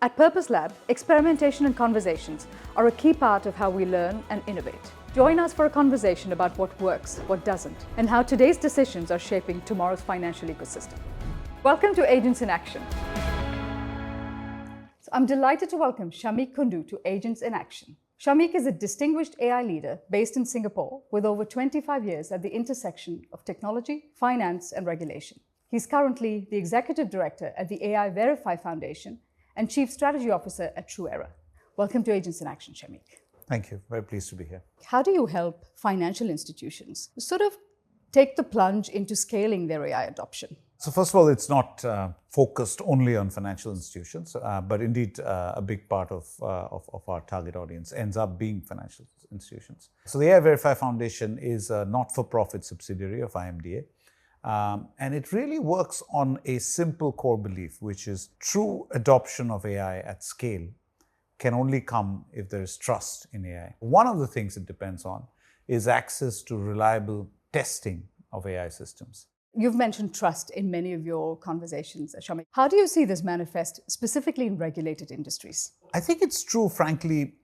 At Purpose Lab, experimentation and conversations are a key part of how we learn and innovate. Join us for a conversation about what works, what doesn't, and how today's decisions are shaping tomorrow's financial ecosystem. Welcome to Agents in Action. I'm delighted to welcome Shameek Kundu to Agents in Action. Shameek is a distinguished AI leader based in Singapore with over 25 years at the intersection of technology, finance, and regulation. He's currently the Executive Director at the AI Verify Foundation and Chief Strategy Officer at True Era. Welcome to Agents in Action, Shameek. Thank you. Very pleased to be here. How do you help financial institutions sort of take the plunge into scaling their AI adoption? So first of all, it's not focused only on financial institutions, but indeed a big part of our target audience ends up being financial institutions. So the AI Verify Foundation is a not-for-profit subsidiary of IMDA. And it really works on a simple core belief, which is true adoption of AI at scale can only come if there is trust in AI. One of the things it depends on is access to reliable testing of AI systems. You've mentioned trust in many of your conversations, Shameek. How do you see this manifest specifically in regulated industries? I think it's true, frankly,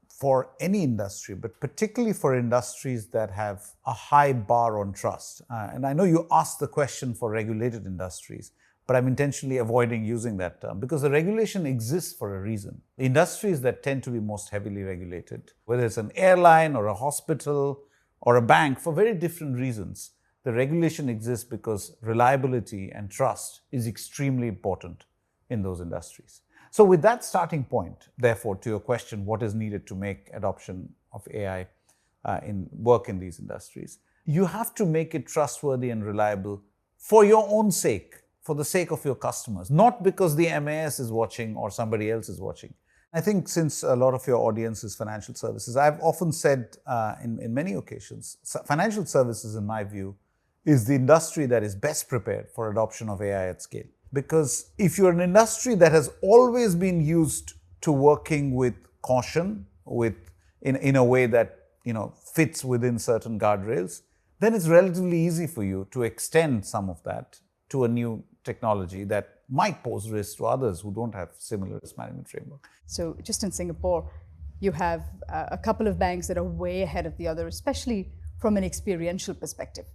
for any industry, but particularly for industries that have a high bar on trust. And I know you asked the question for regulated industries, but I'm intentionally avoiding using that term because the regulation exists for a reason. The industries that tend to be most heavily regulated, whether it's an airline or a hospital or a bank, for very different reasons, the regulation exists because reliability and trust is extremely important in those industries. So with that starting point, therefore, to your question, what is needed to make adoption of AI work in these industries? You have to make it trustworthy and reliable for your own sake, for the sake of your customers, not because the MAS is watching or somebody else is watching. I think since a lot of your audience is financial services, I've often said in many occasions, financial services, in my view, is the industry that is best prepared for adoption of AI at scale. Because if you're an industry that has always been used to working with caution, in a way that fits within certain guardrails, then it's relatively easy for you to extend some of that to a new technology that might pose risks to others who don't have similar risk management framework. So just in Singapore, you have a couple of banks that are way ahead of the other, especially from an experiential perspective.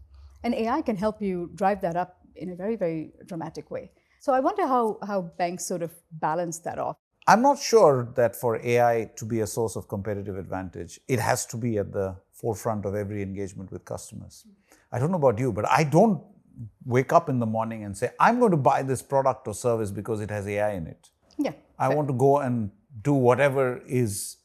And AI can help you drive that up in a very, very dramatic way. So I wonder how banks sort of balance that off. I'm not sure that for AI to be a source of competitive advantage, it has to be at the forefront of every engagement with customers. I don't know about you, but I don't wake up in the morning and say, I'm going to buy this product or service because it has AI in it. Yeah. I want to go and do whatever is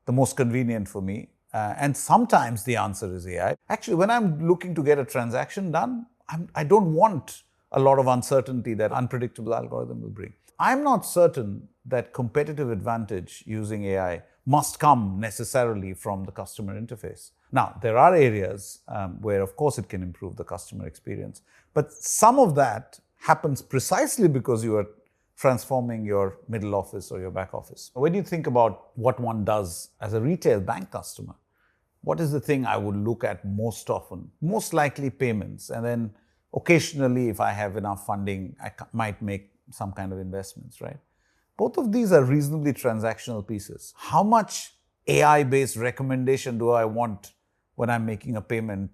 the most convenient for me. And sometimes the answer is AI. Actually, when I'm looking to get a transaction done, I don't want a lot of uncertainty that unpredictable algorithm will bring. I'm not certain that competitive advantage using AI must come necessarily from the customer interface. Now, there are areas where, of course, it can improve the customer experience, but some of that happens precisely because you are transforming your middle office or your back office. When you think about what one does as a retail bank customer, what is the thing I would look at most often? Most likely payments, and then occasionally, if I have enough funding, I might make some kind of investments, right? Both of these are reasonably transactional pieces. How much AI-based recommendation do I want when I'm making a payment,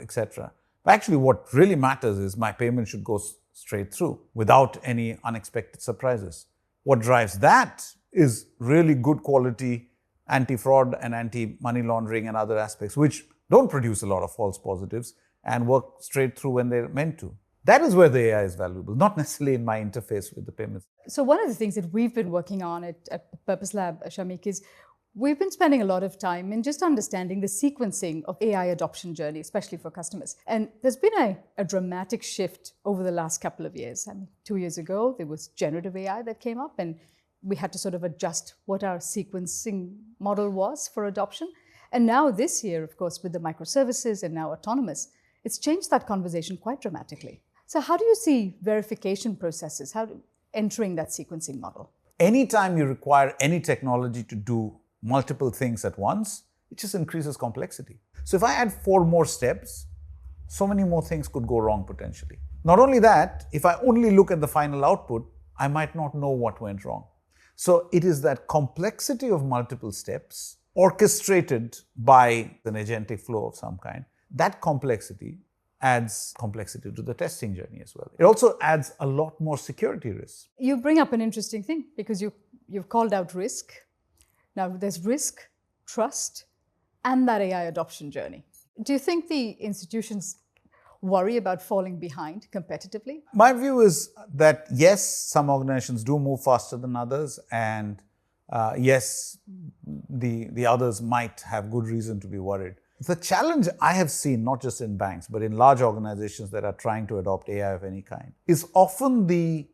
etc.? Actually, what really matters is my payment should go straight through without any unexpected surprises. What drives that is really good quality anti-fraud and anti-money laundering and other aspects, which don't produce a lot of false positives and work straight through when they're meant to. That is where the AI is valuable, not necessarily in my interface with the payments. So one of the things that we've been working on at Purpose Lab, Shameek, is we've been spending a lot of time in just understanding the sequencing of AI adoption journey, especially for customers. And there's been a dramatic shift over the last couple of years. 2 years ago, there was generative AI that came up, and we had to sort of adjust what our sequencing model was for adoption. And now this year, of course, with the microservices and now autonomous, it's changed that conversation quite dramatically. So how do you see verification processes, entering that sequencing model? Anytime you require any technology to do multiple things at once, it just increases complexity. So if I add 4 more steps, so many more things could go wrong potentially. Not only that, if I only look at the final output, I might not know what went wrong. So it is that complexity of multiple steps orchestrated by an agentic flow of some kind. That complexity adds complexity to the testing journey as well. It also adds a lot more security risk. You bring up an interesting thing because you've called out risk. Now there's risk, trust, and that AI adoption journey. Do you think the institutions worry about falling behind competitively? My view is that yes, some organizations do move faster than others, and yes, the others might have good reason to be worried. The challenge I have seen, not just in banks, but in large organizations that are trying to adopt AI of any kind, is often the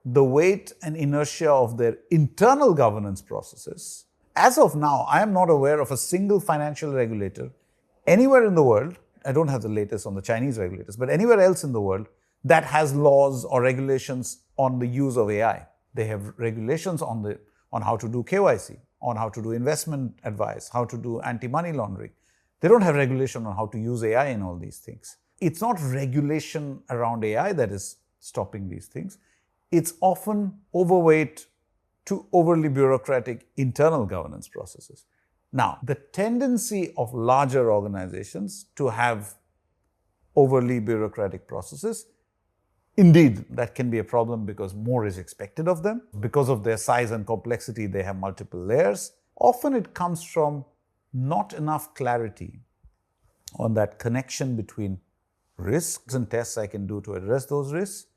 weight and inertia of their internal governance processes. As of now, I am not aware of a single financial regulator anywhere in the world, I don't have the latest on the Chinese regulators, but anywhere else in the world that has laws or regulations on the use of AI. They have regulations on how to do KYC, on how to do investment advice, how to do anti-money laundering. They don't have regulation on how to use AI in all these things. It's not regulation around AI that is stopping these things. It's often overweight to overly bureaucratic internal governance processes. Now, the tendency of larger organizations to have overly bureaucratic processes, indeed, that can be a problem because more is expected of them. Because of their size and complexity, they have multiple layers. Often it comes from not enough clarity on that connection between risks and tests I can do to address those risks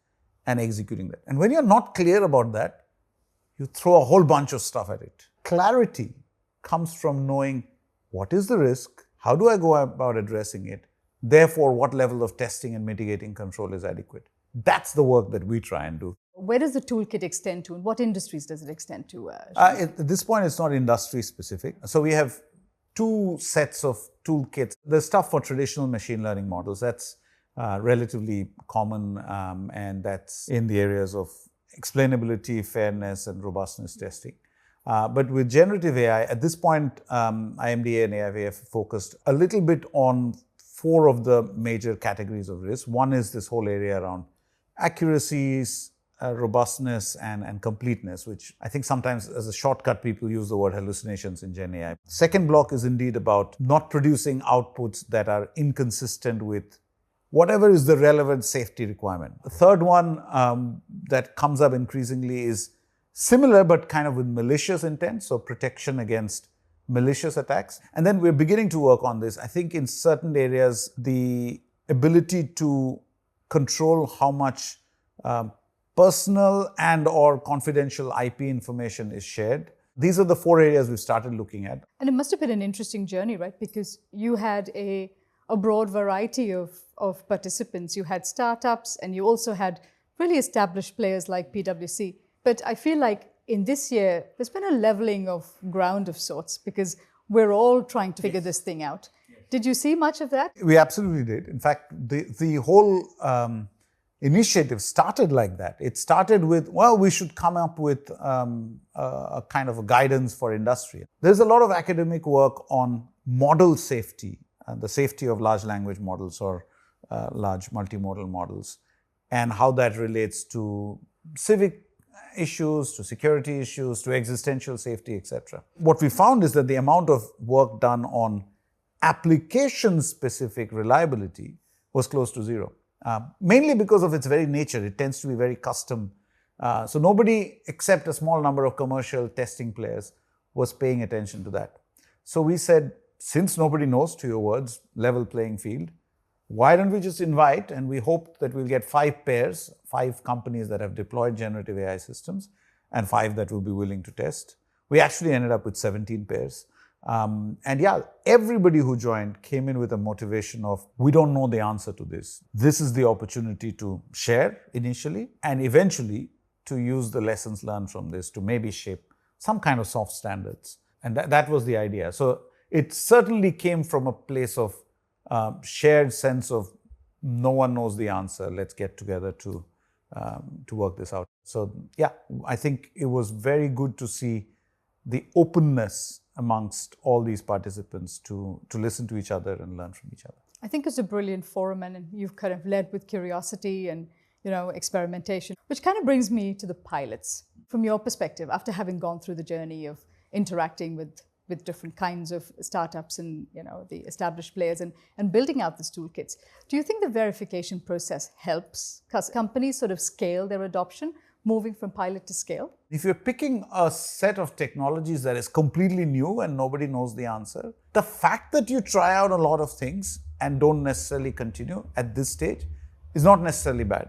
and executing that. And when you're not clear about that, you throw a whole bunch of stuff at it. Clarity comes from knowing what is the risk, how do I go about addressing it, therefore what level of testing and mitigating control is adequate. That's the work that we try and do. Where does the toolkit extend to and what industries does it extend to? At this point, it's not industry specific. So we have two sets of toolkits. There's stuff for traditional machine learning models. That's relatively common and that's in the areas of explainability, fairness, and robustness testing. But with generative AI, at this point, IMDA and AIVA have focused a little bit on four of the major categories of risk. One is this whole area around accuracies, robustness, and completeness, which I think sometimes as a shortcut, people use the word hallucinations in GenAI. Second block is indeed about not producing outputs that are inconsistent with whatever is the relevant safety requirement. The third one that comes up increasingly is similar, but kind of with malicious intent, so protection against malicious attacks. And then we're beginning to work on this. I think in certain areas, the ability to control how much personal and or confidential IP information is shared. These are the four areas we've started looking at. And it must have been an interesting journey, right? Because you had a broad variety of participants. You had startups and you also had really established players like PwC. But I feel like in this year, there's been a leveling of ground of sorts because we're all trying to figure this thing out. Did you see much of that? We absolutely did. In fact, the whole initiative started like that. It started with, well, we should come up with a kind of a guidance for industry. There's a lot of academic work on model safety, the safety of large language models or large multimodal models, and how that relates to civic issues, to security issues, to existential safety, etc. What we found is that the amount of work done on application-specific reliability was close to zero. Mainly because of its very nature. It tends to be very custom. So nobody except a small number of commercial testing players was paying attention to that. So we said, since nobody knows, to your words, level playing field, why don't we just invite, and we hope that we'll get 5 pairs, 5 companies that have deployed generative AI systems, and 5 that will be willing to test. We actually ended up with 17 pairs. And yeah, everybody who joined came in with a motivation of, we don't know the answer to this. This is the opportunity to share initially, and eventually to use the lessons learned from this to maybe shape some kind of soft standards. And that was the idea. So it certainly came from a place of shared sense of no one knows the answer. Let's get together to work this out. So yeah, I think it was very good to see the openness amongst all these participants to listen to each other and learn from each other. I think it's a brilliant forum, and you've kind of led with curiosity and experimentation, which kind of brings me to the pilots. From your perspective, after having gone through the journey of interacting with different kinds of startups and the established players and building out these toolkits, do you think the verification process helps companies sort of scale their adoption, moving from pilot to scale? If you're picking a set of technologies that is completely new and nobody knows the answer, the fact that you try out a lot of things and don't necessarily continue at this stage is not necessarily bad.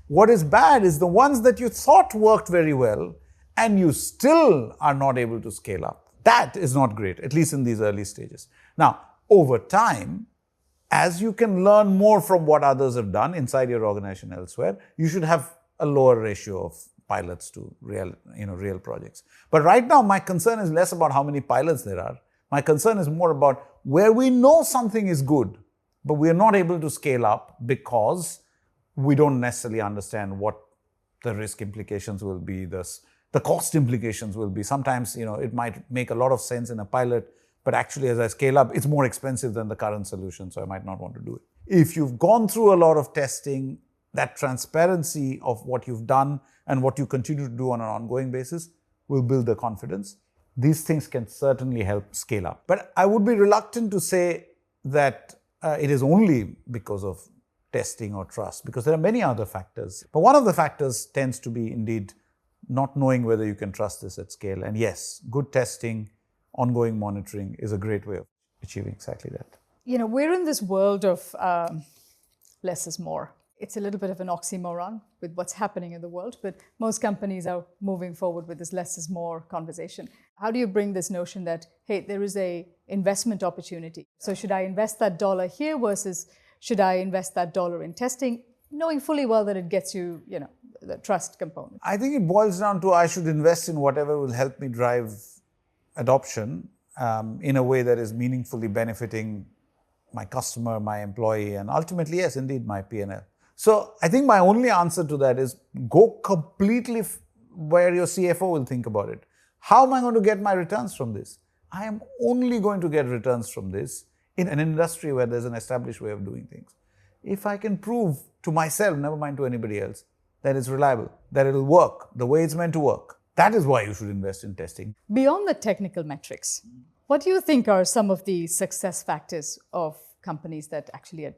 What is bad is the ones that you thought worked very well and you still are not able to scale up. That is not great, at least in these early stages. Now, over time, as you can learn more from what others have done inside your organization elsewhere, you should have a lower ratio of pilots to real projects. But right now, my concern is less about how many pilots there are. My concern is more about where we know something is good, but we are not able to scale up because we don't necessarily understand what the risk implications will be, the cost implications will be. Sometimes, it might make a lot of sense in a pilot, but actually as I scale up, it's more expensive than the current solution, so I might not want to do it. If you've gone through a lot of testing, that transparency of what you've done and what you continue to do on an ongoing basis will build the confidence. These things can certainly help scale up. But I would be reluctant to say that it is only because of testing or trust, because there are many other factors. But one of the factors tends to be indeed not knowing whether you can trust this at scale. And yes, good testing, ongoing monitoring is a great way of achieving exactly that. We're in this world of less is more. It's a little bit of an oxymoron with what's happening in the world, but most companies are moving forward with this less is more conversation. How do you bring this notion that, hey, there is a investment opportunity? So should I invest that dollar here versus should I invest that dollar in testing, knowing fully well that it gets you, the trust component? I think it boils down to I should invest in whatever will help me drive adoption in a way that is meaningfully benefiting my customer, my employee, and ultimately, yes, indeed, my P&L. So I think my only answer to that is go completely where your CFO will think about it. How am I going to get my returns from this? I am only going to get returns from this in an industry where there's an established way of doing things. If I can prove to myself, never mind to anybody else, that it's reliable, that it'll work the way it's meant to work, that is why you should invest in testing. Beyond the technical metrics, what do you think are some of the success factors of companies that actually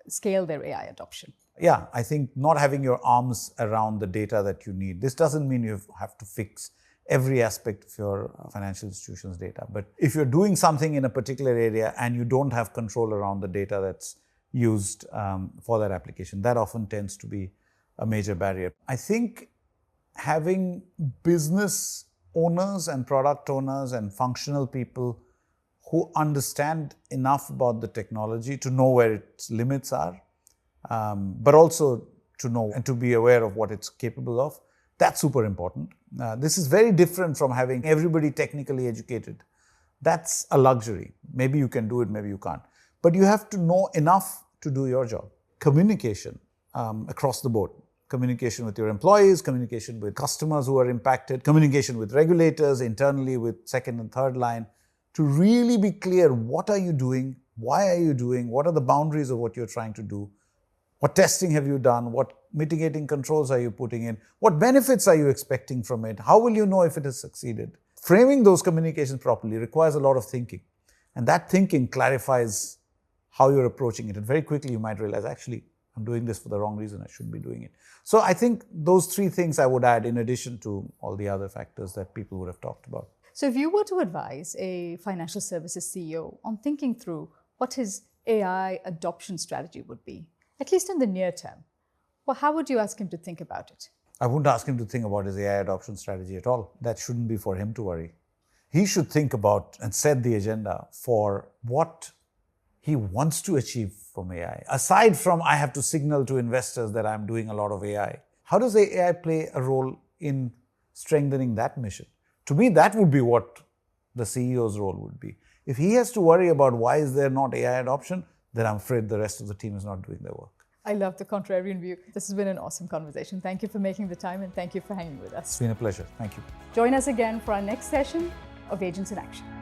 scale their AI adoption? Yeah, I think not having your arms around the data that you need. This doesn't mean you have to fix every aspect of your financial institution's data. But if you're doing something in a particular area and you don't have control around the data that's used for that application, that often tends to be a major barrier. I think having business owners and product owners and functional people who understand enough about the technology to know where its limits are, but also to know and to be aware of what it's capable of, that's super important. This is very different from having everybody technically educated. That's a luxury. Maybe you can do it, maybe you can't. But you have to know enough to do your job. Communication across the board. Communication with your employees, communication with customers who are impacted, communication with regulators, internally with second and third line, to really be clear, what are you doing? Why are you doing? What are the boundaries of what you're trying to do? What testing have you done? What mitigating controls are you putting in? What benefits are you expecting from it? How will you know if it has succeeded? Framing those communications properly requires a lot of thinking. And that thinking clarifies how you're approaching it. And very quickly you might realize, actually, I'm doing this for the wrong reason. I shouldn't be doing it. So I think those three things I would add in addition to all the other factors that people would have talked about. So if you were to advise a financial services CEO on thinking through what his AI adoption strategy would be, at least in the near term, well, how would you ask him to think about it? I wouldn't ask him to think about his AI adoption strategy at all. That shouldn't be for him to worry. He should think about and set the agenda for what he wants to achieve from AI. Aside from, I have to signal to investors that I'm doing a lot of AI. How does AI play a role in strengthening that mission? To me, that would be what the CEO's role would be. If he has to worry about why is there not AI adoption, then I'm afraid the rest of the team is not doing their work. I love the contrarian view. This has been an awesome conversation. Thank you for making the time and thank you for hanging with us. It's been a pleasure. Thank you. Join us again for our next session of Agents in Action.